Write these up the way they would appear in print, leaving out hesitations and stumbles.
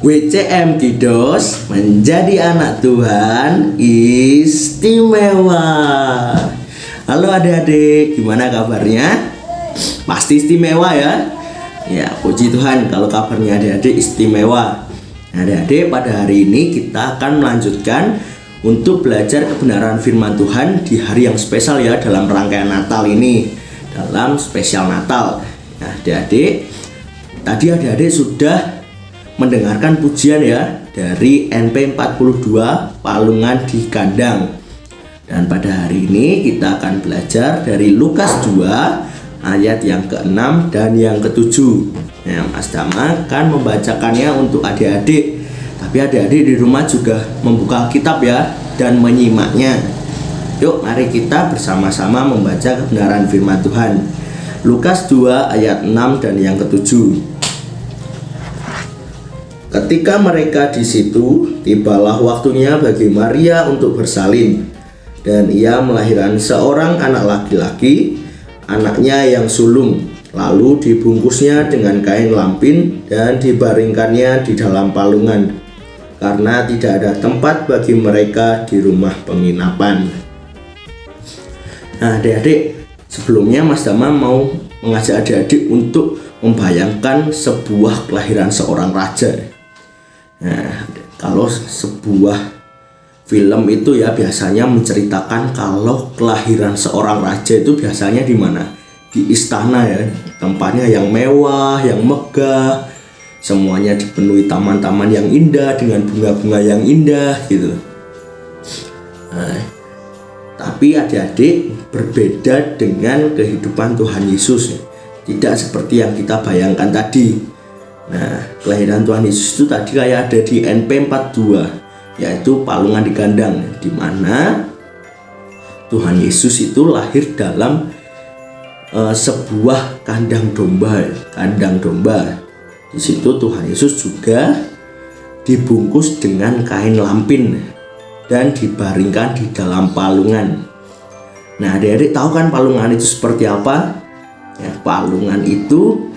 WCM Kiddos, menjadi anak Tuhan istimewa. Halo adik-adik, gimana kabarnya? Pasti istimewa ya? Ya, puji Tuhan kalau kabarnya adik-adik istimewa. Nah, adik-adik, pada hari ini kita akan melanjutkan untuk belajar kebenaran firman Tuhan di hari yang spesial ya, dalam rangkaian Natal ini, dalam spesial Natal. Nah, adik-adik, tadi adik-adik sudah mendengarkan pujian ya dari NP42 Palungan di Kandang. Dan pada hari ini kita akan belajar dari Lukas 2 ayat yang ke-6 dan yang ke-7. Nah, Mas Dama akan membacakannya untuk adik-adik. Tapi adik-adik di rumah juga membuka kitab ya dan menyimaknya. Yuk mari kita bersama-sama membaca kebenaran firman Tuhan. Lukas 2 ayat 6 dan yang ke-7. Ketika mereka di situ, tibalah waktunya bagi Maria untuk bersalin, dan ia melahirkan seorang anak laki-laki, anaknya yang sulung. Lalu dibungkusnya dengan kain lampin dan dibaringkannya di dalam palungan, karena tidak ada tempat bagi mereka di rumah penginapan. Nah, adik-adik, sebelumnya Mas Dama mau mengajak adik-adik untuk membayangkan sebuah kelahiran seorang raja. Nah, kalau sebuah film itu ya biasanya menceritakan kalau kelahiran seorang raja itu biasanya di mana? Di istana ya, tempatnya yang mewah, yang megah, semuanya dipenuhi taman-taman yang indah dengan bunga-bunga yang indah gitu. Nah, tapi adik-adik, berbeda dengan kehidupan Tuhan Yesus, tidak seperti yang kita bayangkan tadi. Nah, kelahiran Tuhan Yesus itu tadi kayak ada di NP42, yaitu Palungan di Kandang, di mana Tuhan Yesus itu lahir dalam sebuah kandang domba. Di situ Tuhan Yesus juga dibungkus dengan kain lampin dan dibaringkan di dalam palungan. Nah, adik-adik tahu kan palungan itu seperti apa? Ya, palungan itu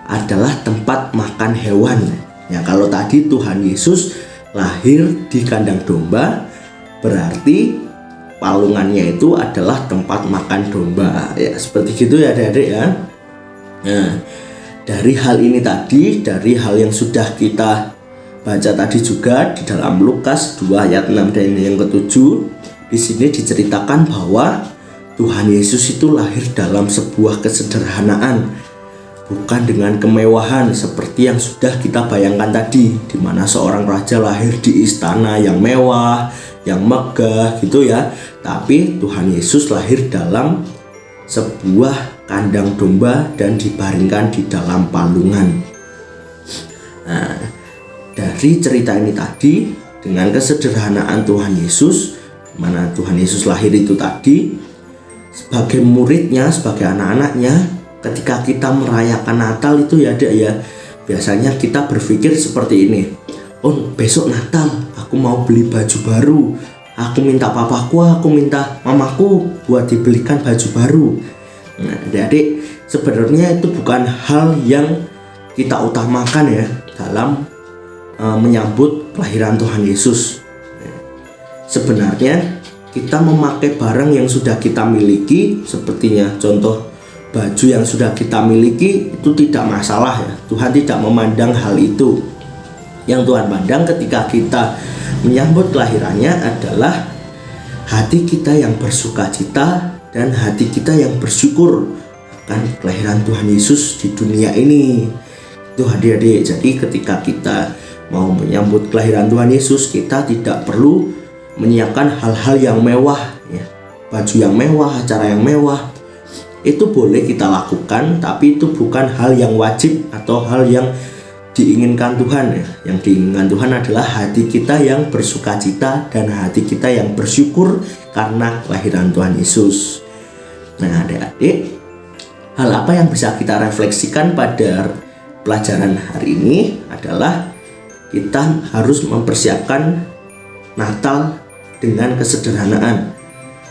adalah tempat makan hewan. Ya, kalau tadi Tuhan Yesus lahir di kandang domba, berarti palungannya itu adalah tempat makan domba. Ya, seperti itu ya adik-adik ya. Nah, dari hal ini tadi, dari hal yang sudah kita baca tadi juga di dalam Lukas 2 ayat 6 dan yang ke-7, di sini diceritakan bahwa Tuhan Yesus itu lahir dalam sebuah kesederhanaan, bukan dengan kemewahan seperti yang sudah kita bayangkan tadi, di mana seorang raja lahir di istana yang mewah, yang megah gitu ya. Tapi Tuhan Yesus lahir dalam sebuah kandang domba dan dibaringkan di dalam palungan. Nah, dari cerita ini tadi, dengan kesederhanaan Tuhan Yesus, mana Tuhan Yesus lahir itu tadi, sebagai muridnya, sebagai anak-anaknya, ketika kita merayakan Natal itu ya adik ya, biasanya kita berpikir seperti ini. Oh, besok Natal, aku mau beli baju baru. Aku minta papaku, aku minta mamaku buat dibelikan baju baru. Nah, adik-adik, sebenarnya itu bukan hal yang kita utamakan ya dalam menyambut kelahiran Tuhan Yesus. Sebenarnya kita memakai barang yang sudah kita miliki, sepertinya contoh baju yang sudah kita miliki, itu tidak masalah ya. Tuhan tidak memandang hal itu. Yang Tuhan pandang ketika kita menyambut kelahirannya adalah hati kita yang bersuka cita dan hati kita yang bersyukur akan kelahiran Tuhan Yesus di dunia ini. Itu adik-adik. Jadi ketika kita mau menyambut kelahiran Tuhan Yesus, kita tidak perlu menyiapkan hal-hal yang mewah ya. Baju yang mewah, acara yang mewah, itu boleh kita lakukan, tapi itu bukan hal yang wajib atau hal yang diinginkan Tuhan ya. Yang diinginkan Tuhan adalah hati kita yang bersukacita dan hati kita yang bersyukur karena kelahiran Tuhan Yesus. Nah, adik-adik, hal apa yang bisa kita refleksikan pada pelajaran hari ini adalah kita harus mempersiapkan Natal dengan kesederhanaan.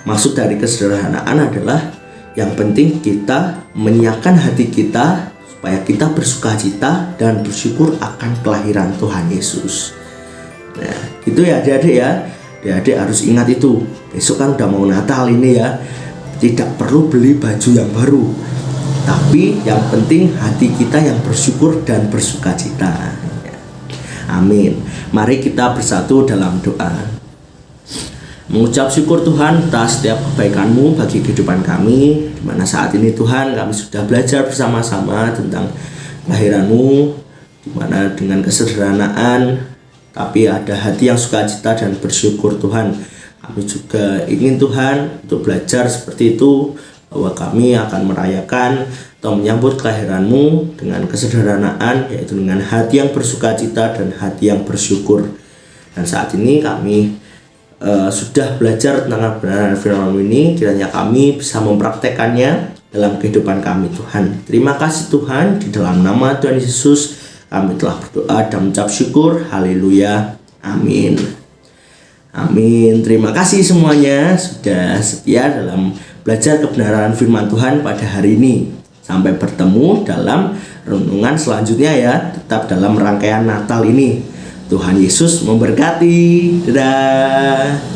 Maksud dari kesederhanaan adalah yang penting kita menyiapkan hati kita supaya kita bersukacita dan bersyukur akan kelahiran Tuhan Yesus. Nah, gitu ya adik-adik ya. Adik-adik harus ingat itu. Besok kan udah mau Natal ini ya. Tidak perlu beli baju yang baru, tapi yang penting hati kita yang bersyukur dan bersukacita. Amin. Mari kita bersatu dalam doa. Mengucap syukur Tuhan atas setiap kebaikan-Mu bagi kehidupan kami, di mana saat ini Tuhan kami sudah belajar bersama-sama tentang kelahiran-Mu, di mana dengan kesederhanaan tapi ada hati yang sukacita dan bersyukur Tuhan. Kami juga ingin Tuhan untuk belajar seperti itu, bahwa kami akan merayakan atau menyambut kelahiran-Mu dengan kesederhanaan, yaitu dengan hati yang bersukacita dan hati yang bersyukur. Dan saat ini kami sudah belajar tentang kebenaran firman-Mu ini, kiranya kami bisa mempraktekannya dalam kehidupan kami Tuhan. Terima kasih Tuhan, di dalam nama Tuhan Yesus kami telah berdoa dan mengucap syukur. Haleluya. Amin. Amin. Terima kasih semuanya sudah setia dalam belajar kebenaran firman Tuhan pada hari ini. Sampai bertemu dalam renungan selanjutnya ya, tetap dalam rangkaian Natal ini. Tuhan Yesus memberkati. Dadah.